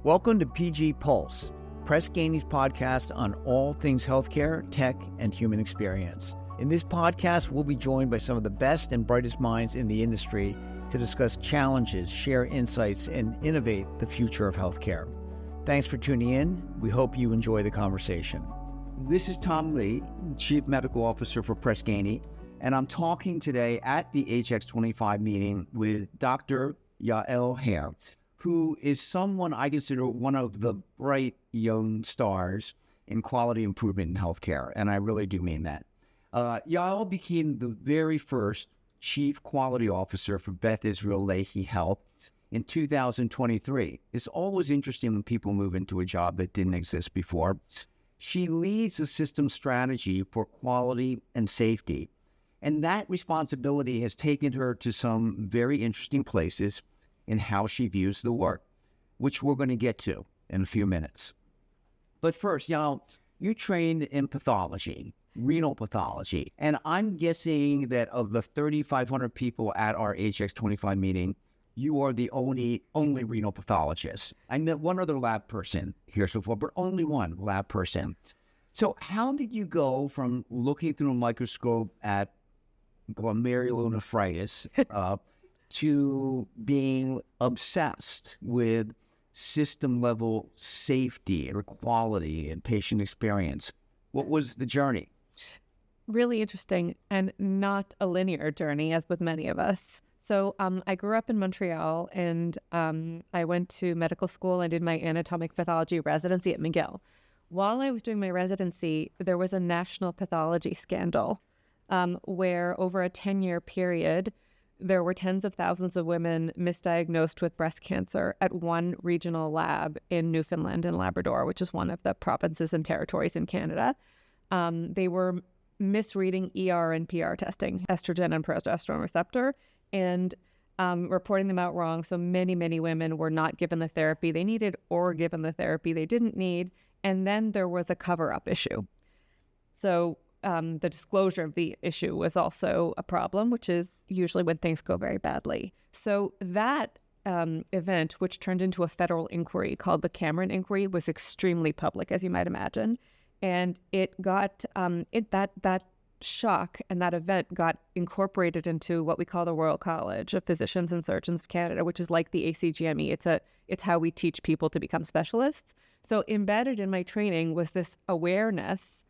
Welcome to PG Pulse, Press Ganey's podcast on all things healthcare, tech, and human experience. In this podcast, we'll be joined by some of the best and brightest minds in the industry to discuss challenges, share insights, and innovate the future of healthcare. Thanks for tuning in. We hope you enjoy the conversation. This is Tom Lee, Chief Medical Officer for Press Ganey, and I'm talking today at the HX25 meeting with Dr. Yael K, who is someone I consider one of the bright young stars in quality improvement in healthcare, and I really do mean that. Yael became the very first Chief Quality Officer for Beth Israel Lahey Health in 2023. It's always interesting when people move into a job that didn't exist before. She leads the system strategy for quality and safety, and that responsibility has taken her to some very interesting places in how she views the work, which we're going to get to in a few minutes. But first, Yael, you trained in pathology, renal pathology, and I'm guessing that of the 3,500 people at our HX25 meeting, you are the only renal pathologist. I met one other lab person here so far, but only one lab person. So how did you go from looking through a microscope at glomerulonephritis to being obsessed with system-level safety and quality and patient experience? What was the journey? Really interesting and not a linear journey, as with many of us. So I grew up in Montreal, and I went to medical school and did my anatomic pathology residency at McGill. While I was doing my residency, there was a national pathology scandal where over a 10-year period, there were tens of thousands of women misdiagnosed with breast cancer at one regional lab in Newfoundland and Labrador, which is one of the provinces and territories in Canada. They were misreading ER and PR testing, estrogen and progesterone receptor, and reporting them out wrong. So many women were not given the therapy they needed or given the therapy they didn't need. And then there was a cover-up issue. So the disclosure of the issue was also a problem, which is usually when things go very badly. So that event, which turned into a federal inquiry called the Cameron Inquiry, was extremely public, as you might imagine. And it got that shock and that event got incorporated into what we call the Royal College of Physicians and Surgeons of Canada, which is like the ACGME. It's how we teach people to become specialists. So embedded in my training was this awareness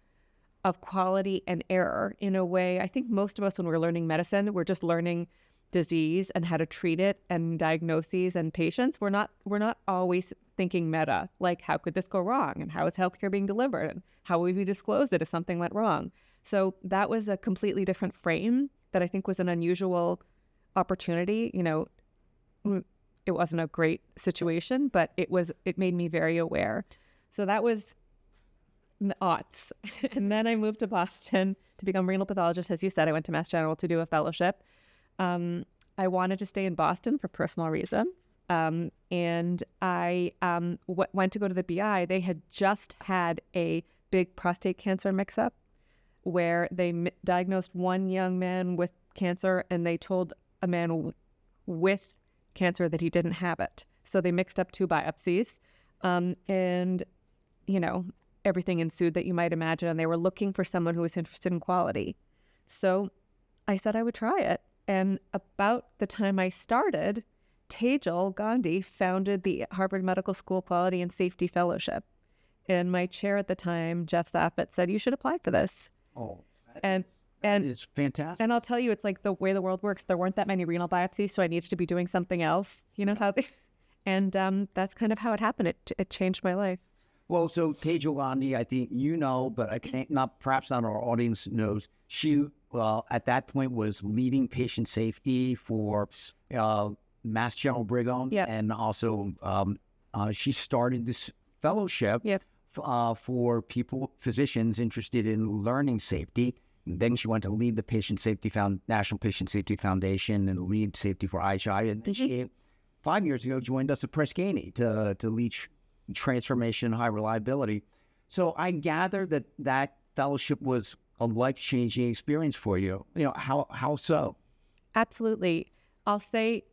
of quality and error in a way. I think most of us, when we're learning medicine, we're just learning disease and how to treat it and diagnoses and patients. We're not always thinking meta, like how could this go wrong and how is healthcare being delivered and how would we disclose it if something went wrong. So that was a completely different frame that I think was an unusual opportunity. You know, it wasn't a great situation, but it made me very aware. So that was the aughts. And then I moved to Boston to become a renal pathologist. As you said, I went to Mass General to do a fellowship. I wanted to stay in Boston for personal reasons. And I went to go to the BI. They had just had a big prostate cancer mix-up where they diagnosed one young man with cancer and they told a man with cancer that he didn't have it. So they mixed up two biopsies. And, you know, everything ensued that you might imagine, and they were looking for someone who was interested in quality. So I said I would try it. And about the time I started, Tejal Gandhi founded the Harvard Medical School Quality and Safety Fellowship. And my chair at the time, Jeff Saffett, said, you should apply for this. Oh, and it's fantastic. And I'll tell you, it's like the way the world works. There weren't that many renal biopsies, so I needed to be doing something else. You know how they... And that's kind of how it happened. It changed my life. Well, so Tejal Gandhi, I think you know, but perhaps not our audience knows. She, at that point, was leading patient safety for Mass General Brigham, and also she started this fellowship for physicians interested in learning safety. And then she went to lead the National Patient Safety Foundation and lead safety for IHI. And then she, 5 years ago, joined us at Press Ganey to lead transformation and high reliability. So I gather that fellowship was a life-changing experience for you. You know, how so? Absolutely. I'll say,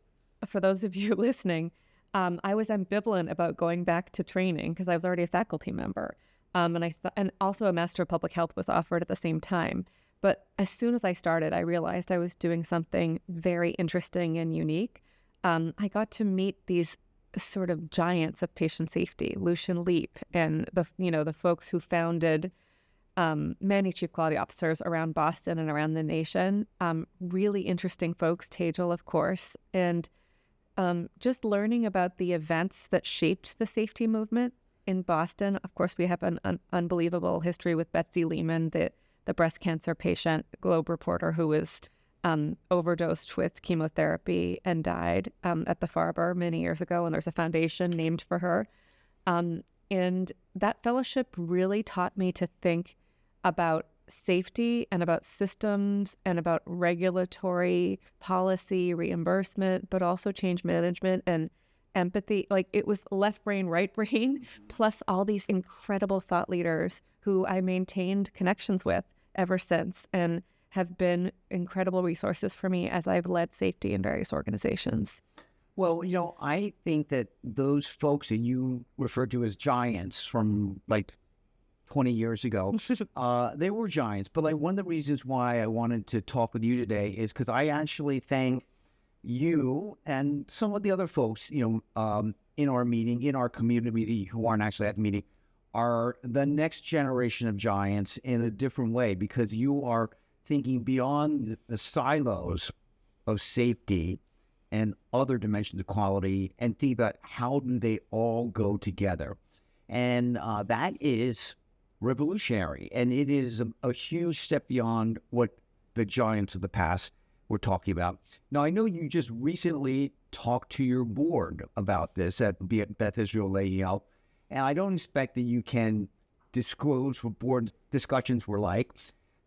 for those of you listening, I was ambivalent about going back to training because I was already a faculty member. And also a Master of Public Health was offered at the same time. But as soon as I started, I realized I was doing something very interesting and unique. I got to meet these sort of giants of patient safety, Lucian Leap, and the folks who founded many chief quality officers around Boston and around the nation. Really interesting folks, Tejal, of course, and just learning about the events that shaped the safety movement in Boston. Of course, we have an unbelievable history with Betsy Lehman, the breast cancer patient, Globe reporter who was overdosed with chemotherapy and died at the Farber many years ago, and there's a foundation named for her. And that fellowship really taught me to think about safety and about systems and about regulatory policy, reimbursement, but also change management and empathy. Like, it was left brain, right brain, plus all these incredible thought leaders who I maintained connections with ever since and have been incredible resources for me as I've led safety in various organizations. Well, I think that those folks that you referred to as giants from like 20 years ago, they were giants. But like, one of the reasons why I wanted to talk with you today is because I actually think you and some of the other folks, in our meeting, in our community who aren't actually at the meeting, are the next generation of giants in a different way, because you are thinking beyond the silos of safety and other dimensions of quality and think about how do they all go together. And that is revolutionary. And it is a huge step beyond what the giants of the past were talking about. Now, I know you just recently talked to your board about this at Beth Israel Lahey Health, and I don't expect that you can disclose what board discussions were like,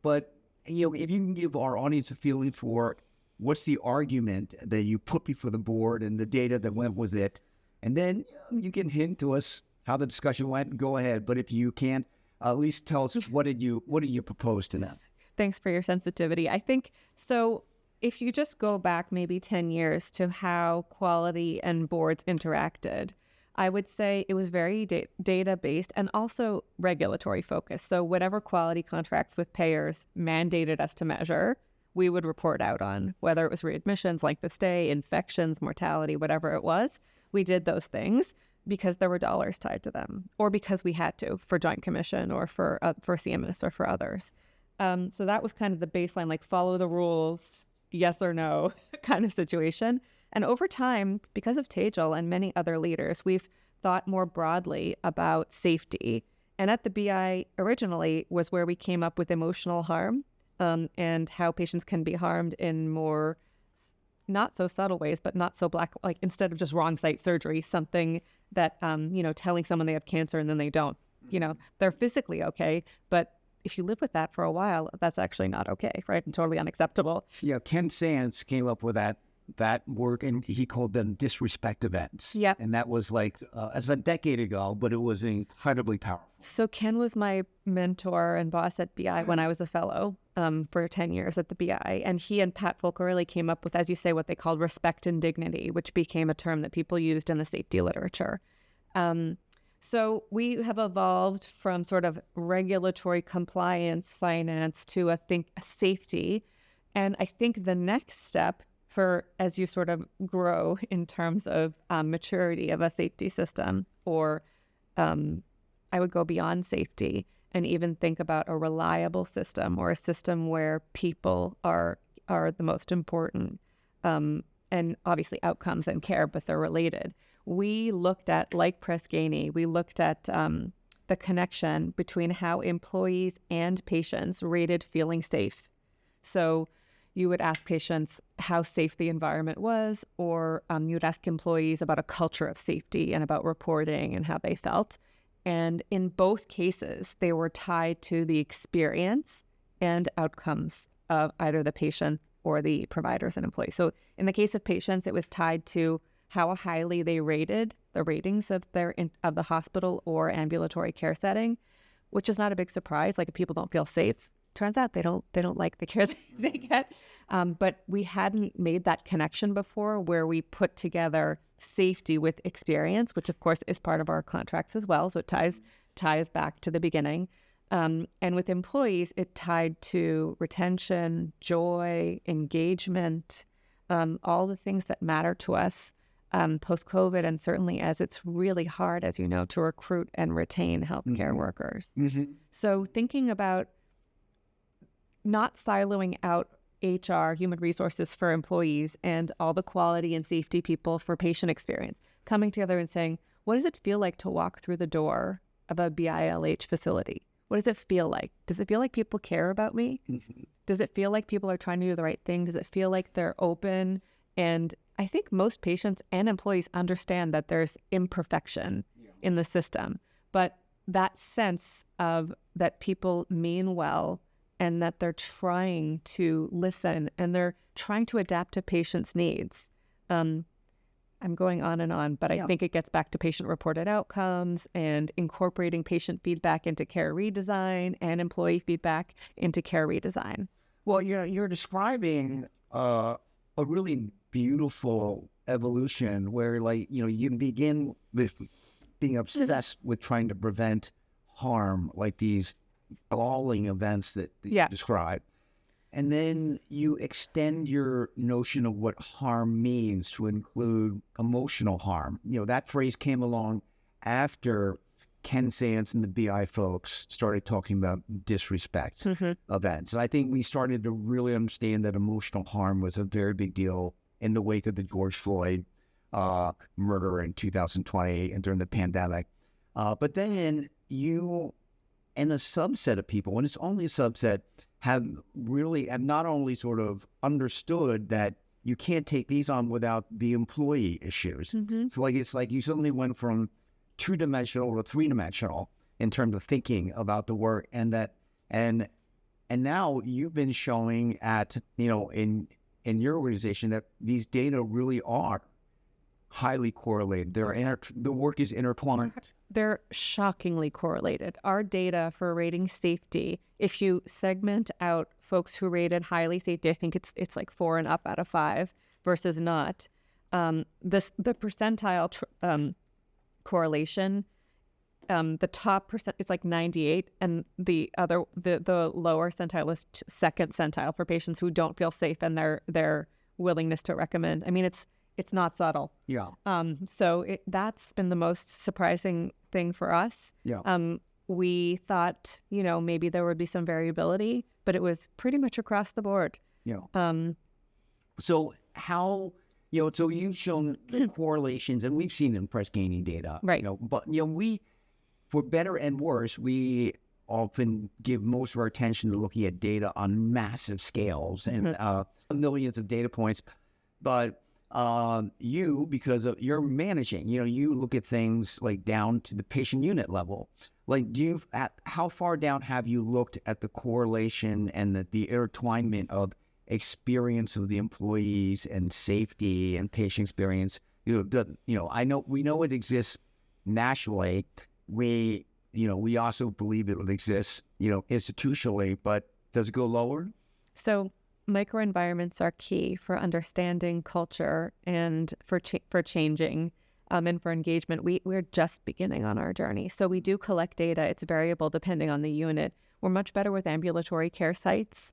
but if you can give our audience a feeling for what's the argument that you put before the board and the data that went with it, and then you can hint to us how the discussion went, go ahead. But if you can't, at least tell us what did you propose to them? Thanks for your sensitivity. I think so. If you just go back maybe 10 years to how quality and boards interacted, I would say it was very data-based and also regulatory focused. So whatever quality contracts with payers mandated us to measure, we would report out on, whether it was readmissions, length of stay, infections, mortality, whatever it was. We did those things because there were dollars tied to them, or because we had to for Joint Commission or for CMS or for others. So that was kind of the baseline, like follow the rules, yes or no kind of situation. And over time, because of Tejal and many other leaders, we've thought more broadly about safety. And at the BI originally was where we came up with emotional harm and how patients can be harmed in more not so subtle ways, but not so black, like instead of just wrong site surgery, something that, telling someone they have cancer and then they don't, they're physically okay, but if you live with that for a while, that's actually not okay, right? And totally unacceptable. Yeah, Ken Sands came up with that work, and he called them disrespect events. Yeah. And that was like, as a decade ago, but it was incredibly powerful. So Ken was my mentor and boss at BI when I was a fellow for 10 years at the BI. And he and Pat Folcarelli came up with, as you say, what they called respect and dignity, which became a term that people used in the safety literature. So we have evolved from sort of regulatory compliance finance to a safety. And I think the next step for, as you sort of grow in terms of maturity of a safety system, or I would go beyond safety and even think about a reliable system, or a system where people are the most important, and obviously outcomes and care, but they're related. We looked at, like Press Ganey, we looked at the connection between how employees and patients rated feeling safe. So you would ask patients how safe the environment was, or you would ask employees about a culture of safety and about reporting and how they felt. And in both cases, they were tied to the experience and outcomes of either the patient or the providers and employees. So in the case of patients, it was tied to how highly they rated the ratings of the hospital or ambulatory care setting, which is not a big surprise. Like, if people don't feel safe, turns out they don't like the care they get. But we hadn't made that connection before, where we put together safety with experience, which of course is part of our contracts as well. So it ties back to the beginning. And with employees, it tied to retention, joy, engagement, all the things that matter to us post-COVID, and certainly as it's really hard, as you know, to recruit and retain healthcare workers. So thinking about not siloing out HR, human resources for employees, and all the quality and safety people for patient experience, coming together and saying, what does it feel like to walk through the door of a BILH facility? What does it feel like? Does it feel like people care about me? Does it feel like people are trying to do the right thing? Does it feel like they're open? And I think most patients and employees understand that there's imperfection in the system, but that sense of that people mean well and that they're trying to listen and they're trying to adapt to patients' needs. I'm going on and on, but I think it gets back to patient-reported outcomes and incorporating patient feedback into care redesign and employee feedback into care redesign. Well, you're describing a really beautiful evolution where, like, you begin with being obsessed with trying to prevent harm, like these galling events that you describe. And then you extend your notion of what harm means to include emotional harm. That phrase came along after Ken Sands and the BI folks started talking about disrespect events. And I think we started to really understand that emotional harm was a very big deal in the wake of the George Floyd murder in 2020 and during the pandemic. But then you and a subset of people, and it's only a subset, have not only sort of understood that you can't take these on without the employee issues. So it's like you suddenly went from 2-dimensional to 3-dimensional in terms of thinking about the work, and now you've been showing at in your organization that these data really are highly correlated. The work is intertwined. They're shockingly correlated. Our data for rating safety, if you segment out folks who rated highly safety, I think it's like 4 and up out of 5 versus not. The percentile correlation, the top percent is like 98, and the lower centile is second centile for patients who don't feel safe and their willingness to recommend. I mean, it's not subtle. So that's been the most surprising thing for us. We thought, maybe there would be some variability, but it was pretty much across the board. So how, so you've shown the correlations, and we've seen in Press Ganey data, right? But we, for better and worse, we often give most of our attention to looking at data on massive scales and millions of data points, but you, because of you're managing, you look at things like down to the patient unit level. Like, how far down have you looked at the correlation and the intertwinement of experience of the employees and safety and patient experience? I know we know it exists nationally. We also believe it would exist, institutionally, but does it go lower? So microenvironments are key for understanding culture and for changing and for engagement. We're just beginning on our journey. So we do collect data. It's variable depending on the unit. We're much better with ambulatory care sites.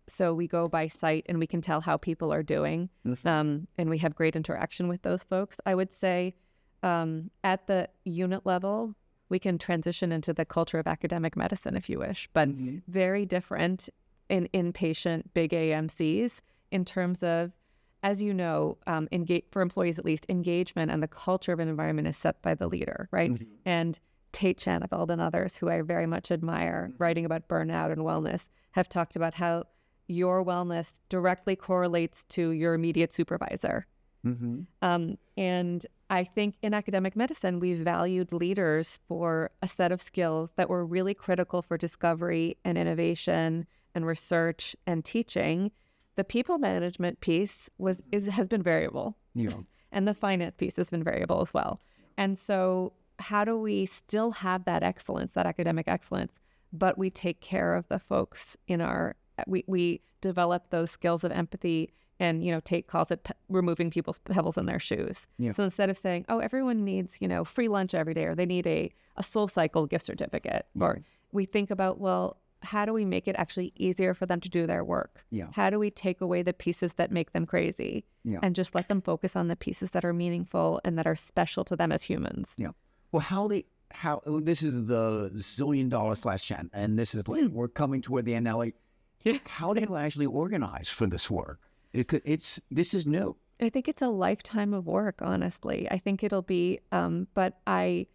So we go by site and we can tell how people are doing. And we have great interaction with those folks. I would say at the unit level, we can transition into the culture of academic medicine if you wish, but very different in inpatient big AMCs in terms of, as you know, for employees at least, engagement and the culture of an environment is set by the leader, right? And Tate Shanafeld and others, who I very much admire, writing about burnout and wellness, have talked about how your wellness directly correlates to your immediate supervisor. And I think in academic medicine, we've valued leaders for a set of skills that were really critical for discovery and innovation and research and teaching. The people management piece has been variable, and the finance piece has been variable as well. And so how do we still have that excellence, that academic excellence, but we take care of the folks in our, we develop those skills of empathy and, Tate calls it removing people's pebbles in their shoes. Yeah. So instead of saying, oh, everyone needs, free lunch every day, or they need a Soul Cycle gift certificate, or we think about, well, how do we make it actually easier for them to do their work? Yeah. How do we take away the pieces that make them crazy and just let them focus on the pieces that are meaningful and that are special to them as humans? Yeah. Well, how this is the zillion-dollar /10, and this is we're coming toward the end now. How do you actually organize for this work? This is new. I think it's a lifetime of work, honestly. I think it'll be, the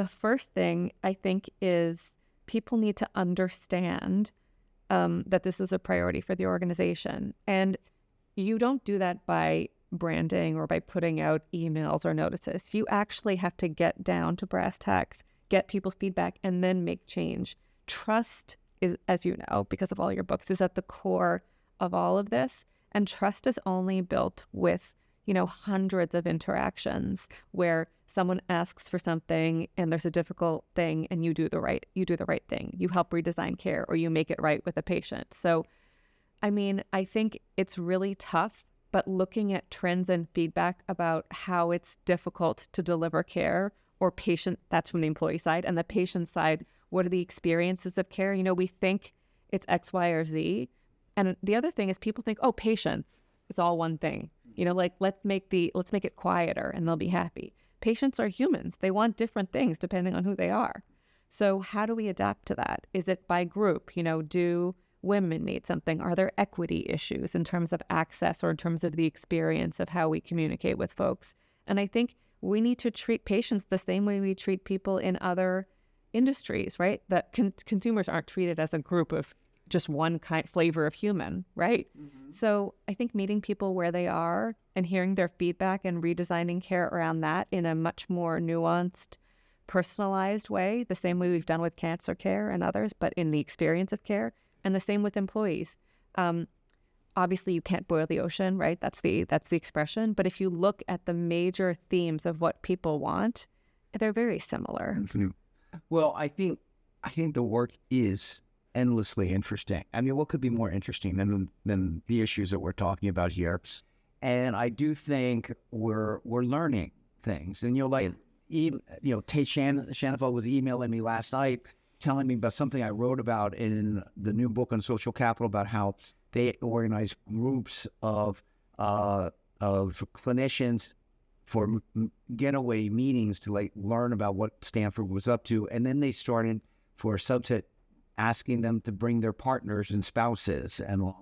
first thing I think is people need to understand that this is a priority for the organization. And you don't do that by branding or by putting out emails or notices. You actually have to get down to brass tacks, get people's feedback, and then make change. Trust is, as you know, because of all your books, is at the core of all of this. And trust is only built with, hundreds of interactions where someone asks for something and there's a difficult thing and you do the right thing. You help redesign care, or you make it right with a patient. So, I think it's really tough, but looking at trends and feedback about how it's difficult to deliver care, or patient, that's from the employee side, and the patient side, what are the experiences of care? We think it's X, Y, or Z. And the other thing is people think, oh, patients, it's all one thing. Let's make it quieter and they'll be happy. Patients are humans. They want different things depending on who they are. So how do we adapt to that? Is it by group? Do women need something? Are there equity issues in terms of access or in terms of the experience of how we communicate with folks? And I think we need to treat patients the same way we treat people in other industries, right? That consumers aren't treated as a group of just one flavor of human, right? Mm-hmm. So I think meeting people where they are and hearing their feedback and redesigning care around that in a much more nuanced, personalized way, the same way we've done with cancer care and others, but in the experience of care, and the same with employees. Obviously, you can't boil the ocean, right? That's the expression. But if you look at the major themes of what people want, they're very similar. Mm-hmm. Well, I think the work is endlessly interesting. What could be more interesting than the issues that we're talking about here? And I do think we're learning things. And Tate Shanafel was emailing me last night, telling me about something I wrote about in the new book on social capital, about how they organize groups of clinicians for getaway meetings to learn about what Stanford was up to, and then they started for a subset asking them to bring their partners and spouses, and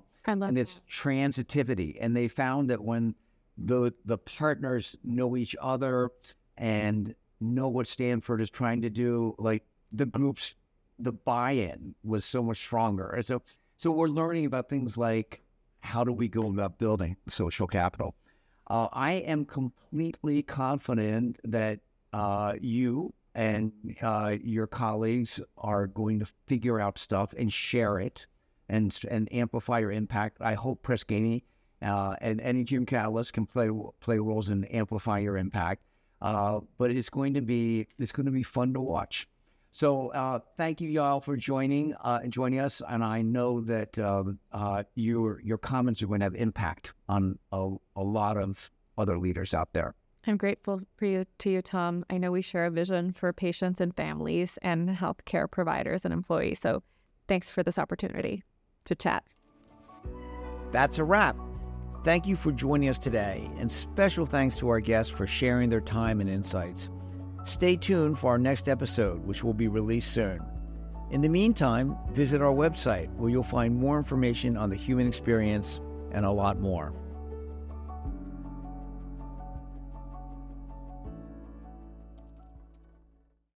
it's transitivity. And they found that when the partners know each other and know what Stanford is trying to do, the buy-in was so much stronger. And so we're learning about things like, how do we go about building social capital? I am completely confident that you and your colleagues are going to figure out stuff and share it and amplify your impact. I hope Press Ganey and any Jim Catalyst can play roles in amplifying your impact. But it's going to be fun to watch. So thank you, Yael, for joining us. And I know that your comments are going to have impact on a lot of other leaders out there. I'm grateful to you, Tom. I know we share a vision for patients and families and healthcare providers and employees. So thanks for this opportunity to chat. That's a wrap. Thank you for joining us today, and special thanks to our guests for sharing their time and insights. Stay tuned for our next episode, which will be released soon. In the meantime, visit our website where you'll find more information on the human experience and a lot more.